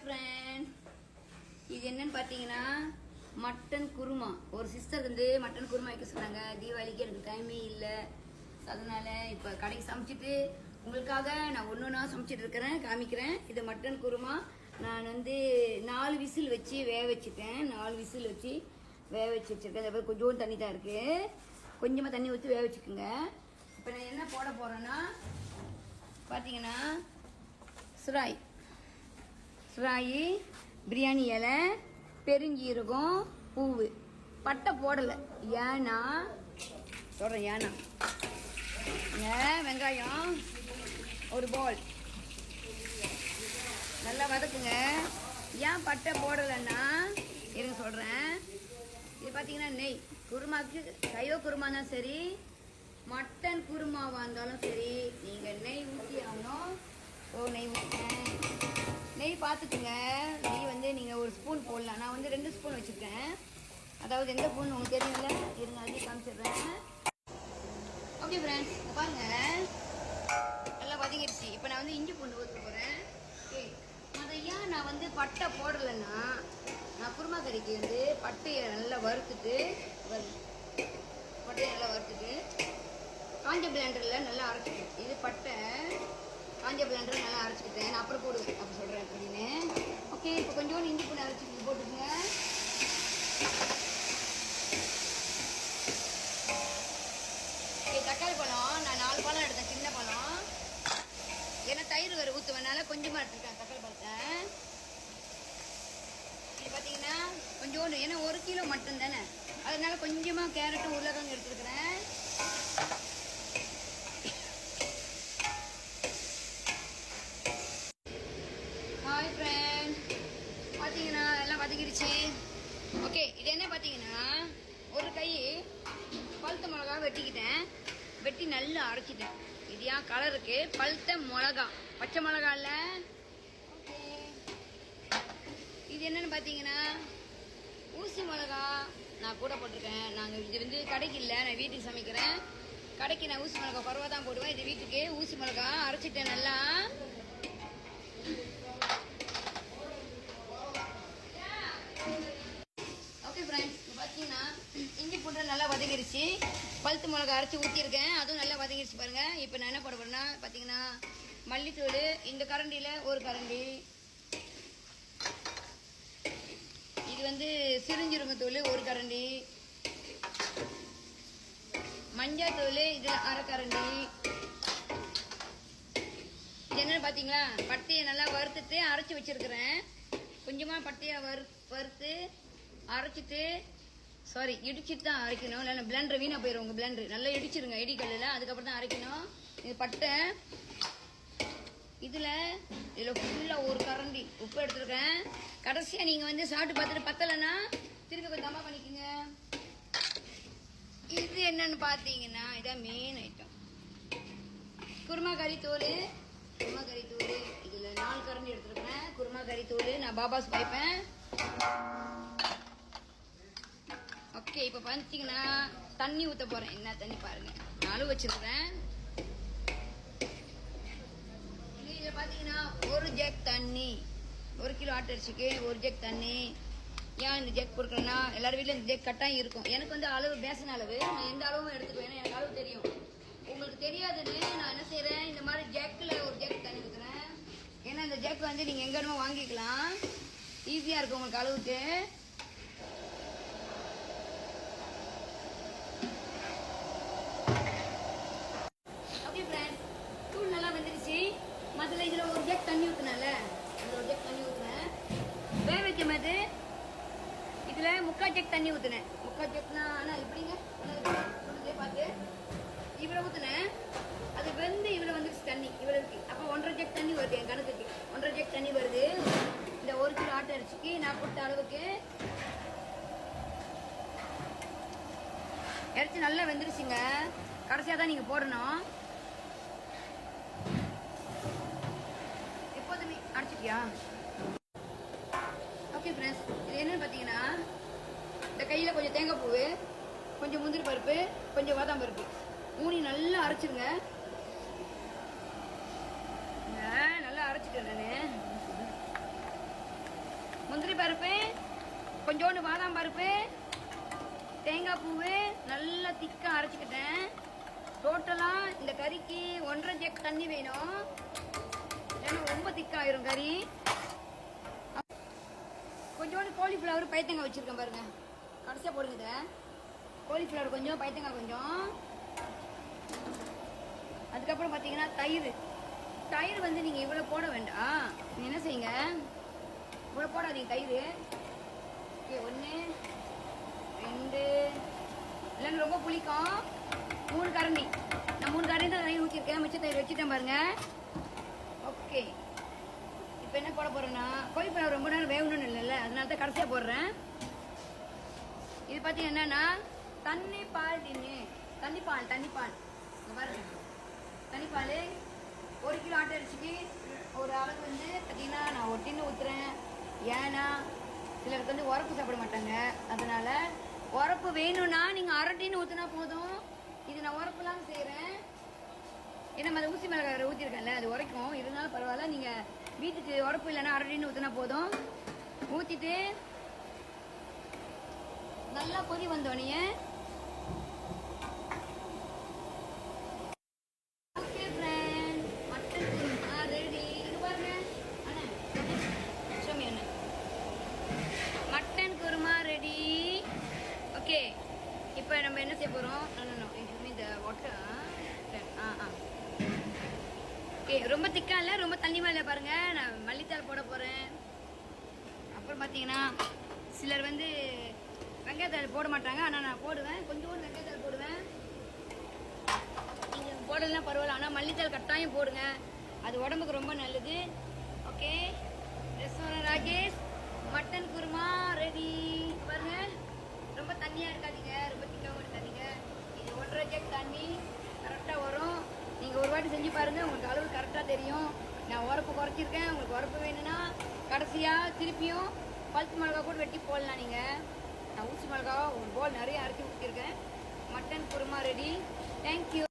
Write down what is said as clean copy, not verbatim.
Friend, இது என்னன்னு பார்த்தீங்கன்னா மட்டன் குருமா. ஒரு சிஸ்டர் வந்து மட்டன் குருமா வைக்க சொன்னாங்க. தீபாவளிக்கு எனக்கு டைமே இல்லை, அதனால இப்போ கடைக்கு சமைச்சிட்டு உங்களுக்காக நான் ஒன்றா சமைச்சிட்டு இருக்கிறேன், காமிக்கிறேன். இது மட்டன் குருமா. நான் வந்து 4 விசில் வச்சு வேக வச்சுட்டேன். 4 விசில் வச்சு வேக வச்சு வச்சுருக்கேன். அதை கொஞ்சோண்டு தண்ணி தான் இருக்குது, கொஞ்சமாக தண்ணி ஊற்றி வேக வச்சுக்கோங்க. இப்போ நான் என்ன போட போகிறேன்னா பார்த்தீங்கன்னா சுராயி, பிரியாணி இலை, பெருஞ்சீரகம், பூவு, பட்டை போடலை. ஏன்னா சொல்கிறேன், ஏன்னா வெங்காயம் ஒரு பவுல் நல்லா வதக்குங்க. ஏன் பட்டை போடலைன்னா இருங்க சொல்கிறேன். இது பார்த்தீங்கன்னா நெய் குருமாவுக்கு, சைவ குருமா தான் சரி, மட்டன் குருமாவாக இருந்தாலும் சரி, நீங்கள் நெய் ஊற்றி ஆகணும். நெய் ஊற்றிட்டேன். நெய் பார்த்துக்குங்க. நெய் வந்து நீங்கள் ஒரு ஸ்பூன் போடலாம். நான் வந்து 2 ஸ்பூன் வச்சுருக்கேன். அதாவது எந்த ஸ்பூன் உங்களுக்கு தெரியல, இருங்க அதையும் காமிச்சிடுறேன். ஓகே ஃப்ரெண்ட்ஸ், பாருங்கள் நல்லா வதங்கிடுச்சு. இப்போ நான் வந்து இஞ்சி பூண்டு ஊற்ற போகிறேன். ஓகே, அதை ஏன் நான் வந்து பட்டை போடலைன்னா, நான் குருமா கறிக்கு வந்து பட்டையை நல்லா வறுத்துட்டு காஞ்ச பிளேண்டரில் நல்லா அரைச்சிக்கிட்டேன். இது பட்டை காஞ்ச பிளேண்டரில் நல்லா அரைச்சிக்கிட்டேன். நான் அப்புறம் போடுவேன் அப்படி சொல்கிறேன் அப்படின்னு. ஓகே, இப்போ கொஞ்சோண்டு இஞ்சி பூண்டு அரைச்சி போட்டுக்கோங்க. ஓகே, தக்காளி பழம் நான் 4 பழம் எடுத்தேன், சின்ன பழம். ஏன்னா தயிர் வேறு ஊற்றுவேனால கொஞ்சமாக எடுத்துருக்கேன் தக்காளி பழத்தை. இது பார்த்தீங்கன்னா கொஞ்சோண்டு, ஏன்னா 1 கிலோ மட்டன் தானே, அதனால கொஞ்சமாக கேரட்டு உருளைக்கிழங்கு எடுத்துருக்குறேன். ஹாய் ஃப்ரெண்ட், பார்த்தீங்கன்னா எல்லாம் வதக்கிடுச்சு. ஓகே, இது என்ன பார்த்தீங்கன்னா ஒரு கை பழுத்த மிளகா வெட்டிக்கிட்டேன், வெட்டி நல்லா அரைச்சிட்டேன். இது ஏன் கலருக்கு பழுத்த மிளகா, பச்சை மிளகா இல்லை. ஓகே, இது என்னன்னு பார்த்தீங்கன்னா ஊசி மிளகா நான் கூட போட்டிருக்கேன். நாங்கள் இது வந்து கடைக்கு இல்லை, நான் வீட்டுக்கு சமைக்கிறேன். கடைக்கு நான் ஊசி மிளகா பரவா தான் போடுவேன். இது வீட்டுக்கு ஊசி மிளகா அரைச்சிட்டேன் நல்லா. ஓகே ஃப்ரெண்ட்ஸ், பார்த்தீங்கன்னா இஞ்சி பூண்டு நல்லா வதங்கிருச்சு. பழுத்து மிளகா அரைச்சி ஊற்றிருக்கேன், அதுவும் நல்லா வதங்கிருச்சு பாருங்கள். இப்போ நான் என்ன போட போகிறேன்னா பார்த்தீங்கன்னா மல்லித்தூள் இந்த கரண்டியில் 1 கரண்டி, இது வந்து சிறுஞ்சீரகத்தூள் 1 கரண்டி, மஞ்சத்தூள் இதில் 1/2 கரண்டி. இது என்னன்னு பார்த்தீங்களா, பட்டையை நல்லா வறுத்துட்டு அரைச்சி வச்சிருக்கிறேன். கொஞ்சமாக பட்டையை வறுத்து அரைச்சிட்டு, இடிச்சிட்டு தான் அரைக்கணும். இல்லை பிளெண்டர் வீணாக போயிடும். உங்கள் பிளெண்டர் நல்லா இடிச்சிருங்க இடிக்கல்லில், அதுக்கப்புறம் தான் அரைக்கணும். இது பட்டை, இதில் ஃபுல்லாக 1 கரண்டி உப்பு எடுத்துருக்கேன். கடைசியாக நீங்கள் வந்து சாப்பிட்டு பார்த்துட்டு பத்தலைன்னா திருப்பி கொஞ்சம் தம்மா பண்ணிக்கோங்க. இது என்னன்னு பார்த்தீங்கன்னா இதான் மெயின் ஐட்டம், குருமா கறித்தூள். இதில் 4 கரண்டி எடுத்துருக்கேன் குருமா கறித்தூள். நான் பாபாஸ் வைப்பேன். ஓகே, இப்போ பார்த்தீங்கன்னா தண்ணி ஊற்ற போகிறேன். என்ன தண்ணி பாருங்கள், நான் அளவு வச்சுருக்கிறேன். இதில் பார்த்தீங்கன்னா 1 ஜக் தண்ணி, 1 கிலோ ஆட்டரிசிக்கு 1 ஜக் தண்ணி. ஏன் இந்த ஜக் கொடுக்குறேன்னா, எல்லாரும் வீட்டில் இந்த ஜக் கட்டாயம் இருக்கும். எனக்கு வந்து அளவு பேசின அளவு, நான் எந்த அளவும் எடுத்துக்குவேன், ஏன்னா எனக்கு அளவு தெரியும். உங்களுக்கு தெரியாதுன்னு நான் என்ன செய்கிறேன், இந்த மாதிரி ஜக்கில் 1 ஜக் தண்ணி ஊற்றுறேன். ஏன்னா இந்த ஜக் வந்து நீங்கள் எங்கே வேணுமோ வாங்கிக்கலாம், ஈஸியாக இருக்கும் உங்களுக்கு அளவுக்கு. ஓகே ஃப்ரெண்ட்ஸ், தூள் நல்லா வந்துடுச்சு. மற்ற இதில் 1 ஜக் தண்ணி ஊற்றினால, அதில் 1 ஜக் தண்ணி ஊற்றினேன். வேக வைக்கும் போது இதில் 3/4 ஜக் தண்ணி ஊற்றினேன். 3/4 ஜக்னா ஆனால் இப்படிங்க பார்த்து இவ்வளோ ஊற்றினேன். அது வந்து இவ்வளோ வந்துடுச்சு தண்ணி, இவ்வளோ இருக்குது. அப்போ 1/2 ஜக் தண்ணி வருது, என் கணக்குக்கு 1/2 ஜக் தண்ணி வருது. இந்த 1 கிலோ ஆட்டை அரிசிக்கு நான் கொடுத்த அளவுக்கு இறைச்சி நல்லா வெந்துருச்சுங்க. கடைசியாக தான் நீங்கள் போடணும். எப்போதுமே அரைச்சிட்டியா? ஓகே ஃப்ரெண்ட்ஸ், இது என்னன்னு பார்த்தீங்கன்னா இந்த கையில் கொஞ்சம் தேங்காய் பூவு, கொஞ்சம் முந்திரி பருப்பு, கொஞ்சம் பாதாம் பருப்பு ஊனி நல்லா அரைச்சிருங்க. நல்லா அரைச்சிட்டேன் நான். பருப்பு, கொஞ்சோண்டு பாதாம் பருப்பு, தேங்காய் பூவு நல்லா திக்காக அரைச்சிக்கிட்டேன். டோட்டலாக இந்த கறிக்கு 1.5 ஜக் தண்ணி வேணும், ஏன்னா ரொம்ப திக்காயிரும் கறி. கொஞ்சோண்டு காலிஃப்ளவர் பைத்தங்காய் வச்சுருக்கேன் பாருங்க, கடைசியாக போடுங்க. காலிஃப்ளவர் கொஞ்சம், பைத்தங்காய் கொஞ்சம். அதுக்கப்புறம் பார்த்தீங்கன்னா தயிர் வந்து நீங்கள் இவ்வளோ போட வேண்டாம். நீங்கள் என்ன செய்யுங்க, இவ்வளோ போடாதீங்க தயிர். ஓகே, 1 2 இல்லைன்னு ரொம்ப புளிக்கும். 3 கரண்டி, நான் 3 கரண்டி தான் தயிர் ஊற்றிருக்கேன், மிச்ச தயிர் வச்சுட்டேன் பாருங்க. ஓகே, இப்போ என்ன போட போகிறேன்னா, காலிஃப்ளவர் ரொம்ப நேரம் வேகணும்னு இல்லைல்ல, அதனால தான் கடைசியாக போடுறேன். இது பார்த்தீங்கன்னா என்னன்னா தண்ணிப்பால் டின்னு, தண்ணிப்பால் பாருங்க. தண்ணிப்பால் 1 கிலோ ஆட்டை அரிசிக்கு ஒரு அளவு வந்து பார்த்தீங்கன்னா நான் 1 டின்னு ஊற்றுறேன். ஏன்னா சிலருக்கு வந்து உரப்பு சாப்பிட மாட்டாங்க, அதனால உரப்பு வேணும்னா நீங்கள் 1/2 டின்னு ஊற்றினா போதும். இது நான் உரப்புலாம் செய்கிறேன், ஏன்னா அது ஊசி மிளகாய் ஊற்றிருக்கேன்ல, அது உரைக்கும். இருந்தாலும் பரவாயில்ல, நீங்கள் வீட்டுக்கு உரப்பு இல்லைன்னா 1/2 டின்னு ஊற்றினா போதும். ஊற்றிட்டு நல்லா கொதி வந்தோடனே மட்டன் குருமா ரெடி. ஓகே, இப்போ நம்ம என்ன செய்ய போகிறோம், இந்த வாட்டர் ஓகே, ரொம்ப திக்கா இல்லை, ரொம்ப தண்ணி மேலே பாருங்க. நான் மல்லித்தாள் போட போகிறேன். அப்புறம் பார்த்தீங்கன்னா சிலர் வந்து வெங்காயத்தாள் போட மாட்டாங்க, ஆனால் நான் போடுவேன். கொஞ்சோண்டு வெங்காயத்தாள் போடுவேன். நீங்கள் போடலாம் பரவாயில்ல, ஆனால் மல்லித்தாள் கட்டாயம் போடுங்க, அது உடம்புக்கு ரொம்ப நல்லது. Okay, restaurant Rakesh mutton kurma ready. பாருங்க, ரொம்ப தண்ணியாக இருக்காதீங்க, ரொம்ப திக்காகவும் இருக்காதீங்க. இது 1.5 ஜக் தண்ணி கரெக்டாக வரும். நீங்கள் ஒரு வாட்டி செஞ்சு பாருங்கள், உங்களுக்கு அளவு கரெக்டாக தெரியும். நான் உரப்பு குறைச்சிருக்கேன், உங்களுக்கு உரப்பு வேணும்னா கடைசியாக திருப்பியும் பழுத்து மிளகா கூட வெட்டி போடலாம். நீங்கள் நான் ஊசி மிளகா ஒரு போல் நிறைய அரைச்சி ஊற்றிருக்கேன். Mutton kurma ready. தேங்க்யூ.